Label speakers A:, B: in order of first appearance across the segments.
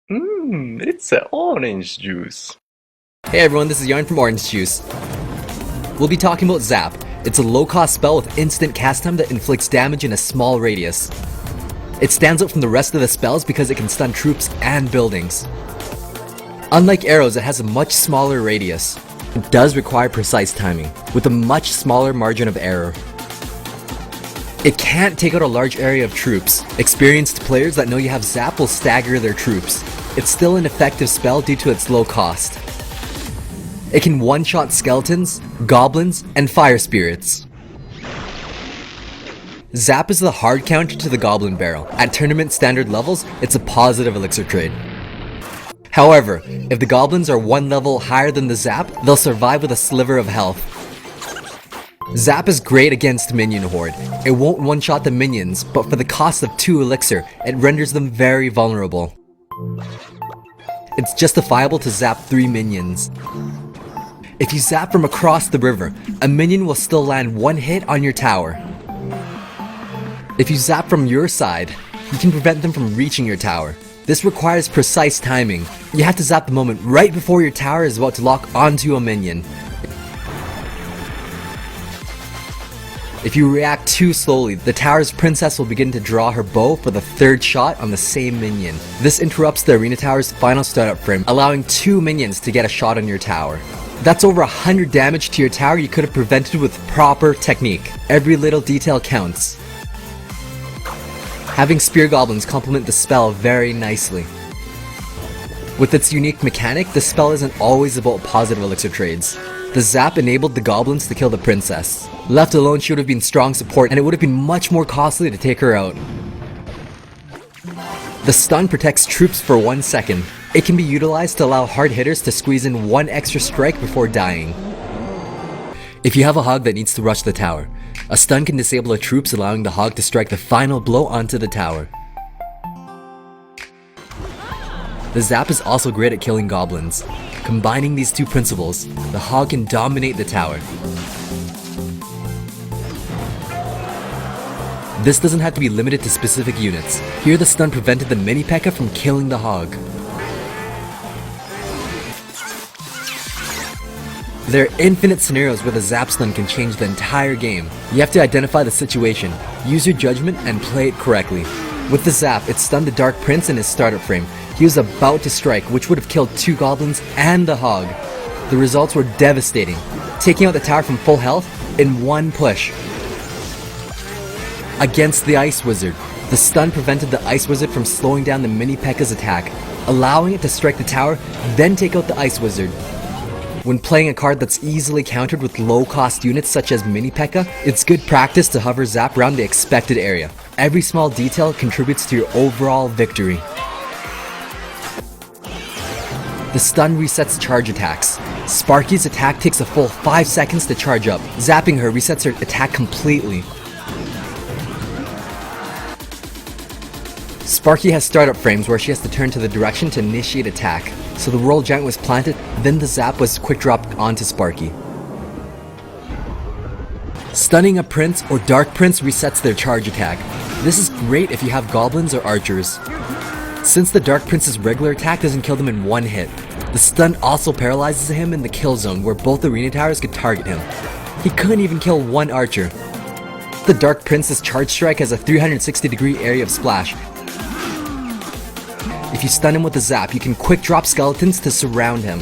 A: It's an orange juice.
B: Hey everyone, this is Yarn from Orange Juice. We'll be talking about Zap. It's a low-cost spell with instant cast time that inflicts damage in a small radius. It stands out from the rest of the spells because it can stun troops and buildings. Unlike arrows, it has a much smaller radius. It does require precise timing, with a much smaller margin of error. It can't take out a large area of troops. Experienced players that know you have Zap will stagger their troops. It's still an effective spell due to its low cost. It can one-shot skeletons, goblins, and fire spirits. Zap is the hard counter to the goblin barrel. At tournament standard levels, it's a positive elixir trade. However, if the goblins are one level higher than the Zap, they'll survive with a sliver of health. Zap is great against minion horde. It won't one-shot the minions, but for the cost of 2 elixir, it renders them very vulnerable. It's justifiable to zap 3 minions. If you zap from across the river, a minion will still land 1 hit on your tower. If you zap from your side, you can prevent them from reaching your tower. This requires precise timing. You have to zap the moment right before your tower is about to lock onto a minion. If you react too slowly, the tower's princess will begin to draw her bow for the 3rd shot on the same minion. This interrupts the arena tower's final startup frame, allowing 2 minions to get a shot on your tower. That's over 100 damage to your tower you could have prevented with proper technique. Every little detail counts. Having spear goblins complement the spell very nicely. With its unique mechanic, the spell isn't always about positive elixir trades. The Zap enabled the goblins to kill the princess. Left alone, she would have been strong support, and it would have been much more costly to take her out. The stun protects troops for 1 second. It can be utilized to allow hard hitters to squeeze in 1 extra strike before dying. If you have a hog that needs to rush the tower, a stun can disable the troops, allowing the hog to strike the final blow onto the tower. The Zap is also great at killing goblins. Combining these 2 principles, the hog can dominate the tower. This doesn't have to be limited to specific units. Here the stun prevented the mini P.E.K.K.A from killing the hog. There are infinite scenarios where the Zap stun can change the entire game. You have to identify the situation, use your judgment, and play it correctly. With the Zap, it stunned the Dark Prince in his startup frame. He was about to strike, which would have killed 2 goblins and the hog. The results were devastating, taking out the tower from full health in 1 push. Against the Ice Wizard, the stun prevented the Ice Wizard from slowing down the mini P.E.K.K.A's attack, allowing it to strike the tower, then take out the Ice Wizard. When playing a card that's easily countered with low-cost units such as mini P.E.K.K.A, it's good practice to hover Zap around the expected area. Every small detail contributes to your overall victory. The stun resets charge attacks. Sparky's attack takes a full 5 seconds to charge up. Zapping her resets her attack completely. Sparky has startup frames where she has to turn to the direction to initiate attack. So the World Giant was planted, then the Zap was quick dropped onto Sparky. Stunning a Prince or Dark Prince resets their charge attack. This is great if you have goblins or archers. Since the Dark Prince's regular attack doesn't kill them in 1 hit, the stun also paralyzes him in the kill zone where both arena towers could target him. He couldn't even kill 1 archer. The Dark Prince's charge strike has a 360-degree area of splash. If you stun him with a Zap, you can quick drop skeletons to surround him.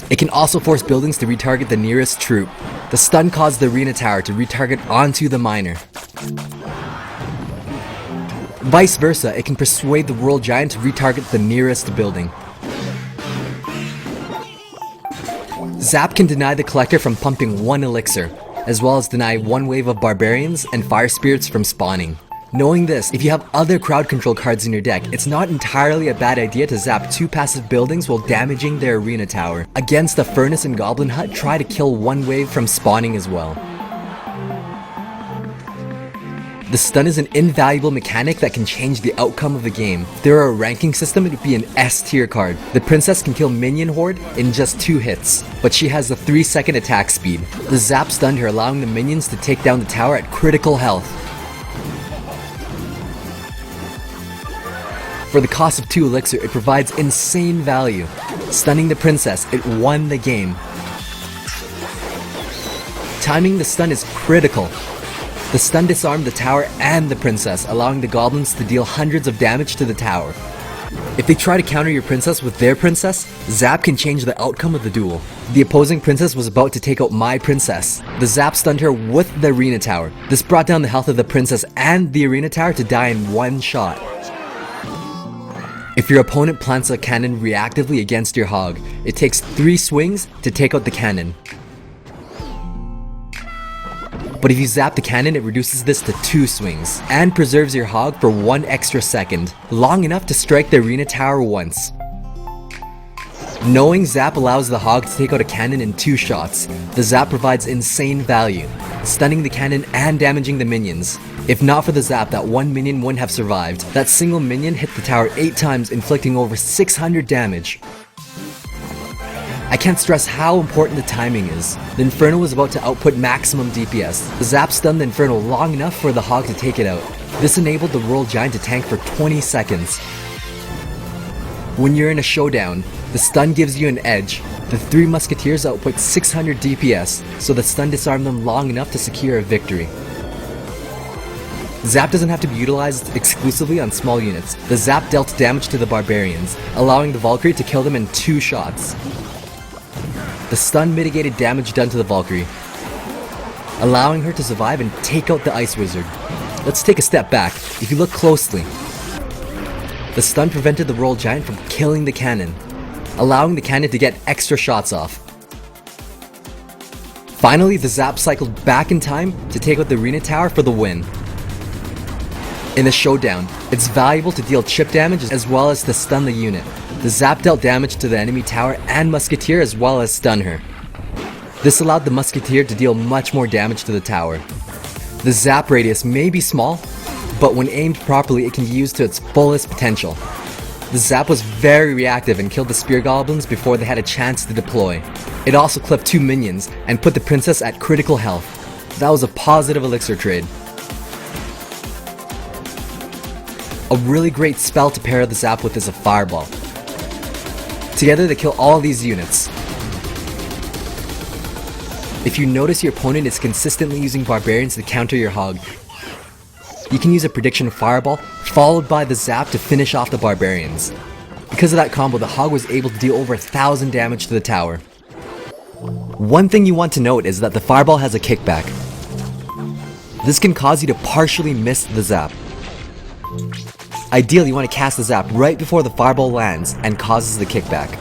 B: It can also force buildings to retarget the nearest troop. The stun caused the arena tower to retarget onto the miner. Vice versa, it can persuade the World Giant to retarget the nearest building. Zap can deny the collector from pumping 1 elixir, as well as deny 1 wave of barbarians and fire spirits from spawning. Knowing this, if you have other crowd control cards in your deck, it's not entirely a bad idea to zap 2 passive buildings while damaging their arena tower. Against a furnace and goblin hut, try to kill 1 wave from spawning as well. The stun is an invaluable mechanic that can change the outcome of the game. If there were a ranking system, it would be an S tier card. The princess can kill minion horde in just 2 hits, but she has a 3-second attack speed. The zap stunned her, allowing the minions to take down the tower at critical health. For the cost of 2 elixir, it provides insane value. Stunning the princess, it won the game. Timing the stun is critical. The stun disarmed the tower and the princess, allowing the goblins to deal hundreds of damage to the tower. If they try to counter your princess with their princess, zap can change the outcome of the duel. The opposing princess was about to take out my princess. The zap stunned her with the arena tower. This brought down the health of the princess and the arena tower to die in 1 shot. If your opponent plants a cannon reactively against your hog, it takes 3 swings to take out the cannon. But if you zap the cannon, it reduces this to 2 swings, and preserves your hog for 1 extra second, long enough to strike the arena tower once. Knowing zap allows the hog to take out a cannon in 2 shots, the zap provides insane value, stunning the cannon and damaging the minions. If not for the zap, that 1 minion wouldn't have survived. That single minion hit the tower 8 times, inflicting over 600 damage. I can't stress how important the timing is. The Inferno was about to output maximum DPS. The zap stunned the Inferno long enough for the hog to take it out. This enabled the Royal Giant to tank for 20 seconds. When you're in a showdown, the stun gives you an edge. The 3 musketeers output 600 DPS, so the stun disarmed them long enough to secure a victory. Zap doesn't have to be utilized exclusively on small units. The zap dealt damage to the barbarians, allowing the Valkyrie to kill them in 2 shots. The stun mitigated damage done to the Valkyrie, allowing her to survive and take out the Ice Wizard. Let's take a step back. If you look closely, the stun prevented the Royal Giant from killing the cannon, allowing the cannon to get extra shots off. Finally, the zap cycled back in time to take out the arena tower for the win. In a showdown, it's valuable to deal chip damage as well as to stun the unit. The zap dealt damage to the enemy tower and musketeer as well as stun her. This allowed the musketeer to deal much more damage to the tower. The zap radius may be small, but when aimed properly it can be used to its fullest potential. The zap was very reactive and killed the spear goblins before they had a chance to deploy. It also clipped 2 minions and put the princess at critical health. That was a positive elixir trade. A really great spell to pair the zap with is a fireball. Together they kill all these units. If you notice your opponent is consistently using barbarians to counter your hog, you can use a prediction fireball followed by the zap to finish off the barbarians. Because of that combo, the hog was able to deal over 1,000 damage to the tower. One thing you want to note is that the fireball has a kickback. This can cause you to partially miss the zap. Ideally, you want to cast the zap right before the fireball lands and causes the kickback.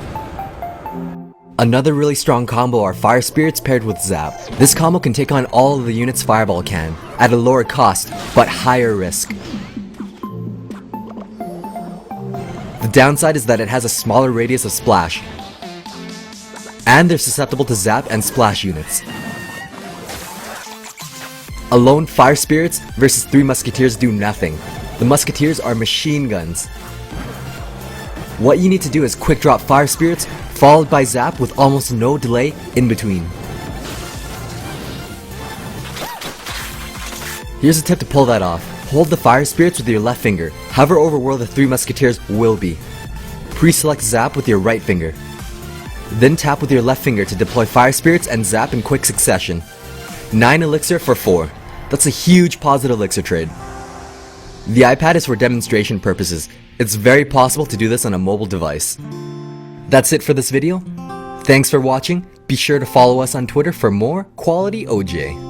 B: Another really strong combo are Fire Spirits paired with Zap. This combo can take on all of the units Fireball can, at a lower cost, but higher risk. The downside is that it has a smaller radius of splash, and they're susceptible to Zap and Splash units. Alone Fire Spirits versus 3 Musketeers do nothing. The Musketeers are machine guns. What you need to do is quick drop Fire Spirits, followed by Zap with almost no delay in between. Here's a tip to pull that off. Hold the Fire Spirits with your left finger, hover over where the 3 Musketeers will be. Pre-select Zap with your right finger. Then tap with your left finger to deploy Fire Spirits and Zap in quick succession. 9 elixir for 4. That's a huge positive elixir trade. The iPad is for demonstration purposes. It's very possible to do this on a mobile device. That's it for this video. Thanks for watching. Be sure to follow us on Twitter for more quality OJ.